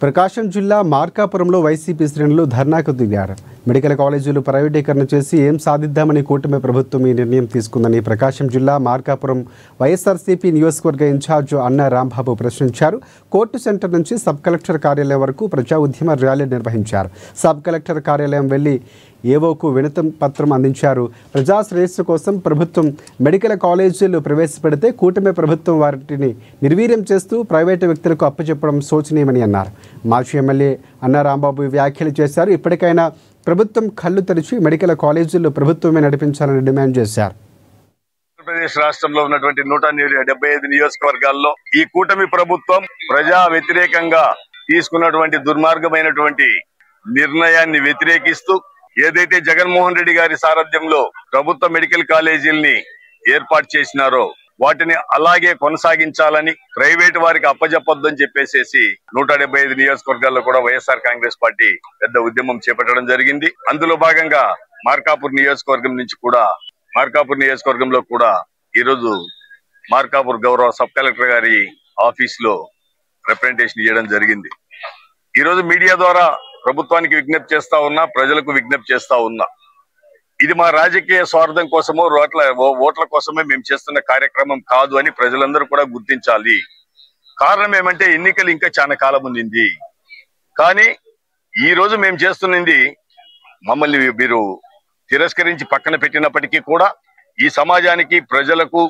ప్రకాశం జిల్లా మార్కాపురంలో వైసీపీ శ్రేణులు ధర్నాకు దిగారు. మెడికల్ కాలేజీలు ప్రైవేటీకరణ చేసి ఏం సాధిద్దామని కూటమి ప్రభుత్వం ఈ నిర్ణయం తీసుకుందని ప్రకాశం జిల్లా మార్కాపురం వైఎస్ఆర్సీపీ నియోజకవర్గ ఇన్ఛార్జ్ అన్న రాంబాబు ప్రశ్నించారు. కోర్టు సెంటర్ నుంచి సబ్ కలెక్టర్ కార్యాలయం వరకు ప్రజా ఉద్యమ ర్యాలీ నిర్వహించారు. సబ్ కలెక్టర్ కార్యాలయం వెళ్లి ఏవోకు వినతి పత్రం అందించారు. ప్రజా శ్రేయస్సు కోసం ప్రభుత్వం మెడికల్ కాలేజీలు ప్రవేశపెడితే కూటమి ప్రభుత్వం వాటిని నిర్వీర్యం చేస్తూ ప్రైవేటు వ్యక్తులకు అప్పచెప్పడం శోచనీయమని అన్నారు. మాజీ ఎమ్మెల్యే అన్న రాంబాబు వ్యాఖ్యలు చేశారు. ఇప్పటికైనా ప్రభుత్వం కళ్ళు తెరిచి మెడికల్ కాలేజీలు ప్రభుత్వమే నడిపించాలని డిమాండ్ చేశారు. ఆంధ్రప్రదేశ్ రాష్ట్రంలో ఉన్నటువంటి 175 నియోజకవర్గాల్లో ఈ కూటమి ప్రభుత్వం ప్రజా వ్యతిరేకంగా తీసుకున్నటువంటి దుర్మార్గమైనటువంటి నిర్ణయాన్ని వ్యతిరేకిస్తూ ఏదైతే జగన్మోహన్ రెడ్డి గారి సారథ్యంలో ప్రభుత్వ మెడికల్ కాలేజీల్ని ఏర్పాటు చేసినారో వాటిని అలాగే కొనసాగించాలని, ప్రైవేట్ వారికి అప్పజెప్పొద్దని చెప్పేసి 175 నియోజకవర్గాల్లో కూడా వైఎస్ఆర్ కాంగ్రెస్ పార్టీ పెద్ద ఉద్యమం చేపట్టడం జరిగింది. అందులో భాగంగా మార్కాపూర్ నియోజకవర్గంలో కూడా ఈరోజు మార్కాపూర్ గౌరవ సబ్ కలెక్టర్ గారి ఆఫీస్ లో రిప్రజెంటేషన్ చేయడం జరిగింది. ఈ రోజు మీడియా ద్వారా ప్రభుత్వానికి విజ్ఞప్తి చేస్తా ఉన్నా, ప్రజలకు విజ్ఞప్తి చేస్తా ఉన్నా, ఇది మా రాజకీయ స్వార్థం కోసమో ఓట్ల కోసమే మేము చేస్తున్న కార్యక్రమం కాదు అని ప్రజలందరూ కూడా గుర్తించాలి. కారణం ఏమంటే ఎన్నికలు ఇంకా చాలా కాలం ఉంది. కానీ ఈ రోజు మేము చేస్తున్నది మమ్మల్ని మీరు తిరస్కరించి పక్కన పెట్టినప్పటికీ కూడా ఈ సమాజానికి, ప్రజలకు,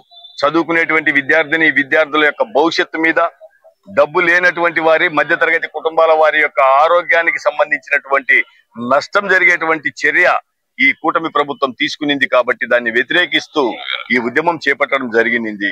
చదువుకునేటువంటి విద్యార్థుల యొక్క భవిష్యత్తు మీద, డబ్బు లేనటువంటి వారి, మధ్యతరగతి కుటుంబాల వారి యొక్క ఆరోగ్యానికి సంబంధించినటువంటి నష్టం జరిగేటువంటి చర్య ఈ కూటమి ప్రభుత్వం తీసుకునింది. కాబట్టి దాన్ని వ్యతిరేకిస్తూ ఈ ఉద్యమం చేపట్టడం జరిగింది.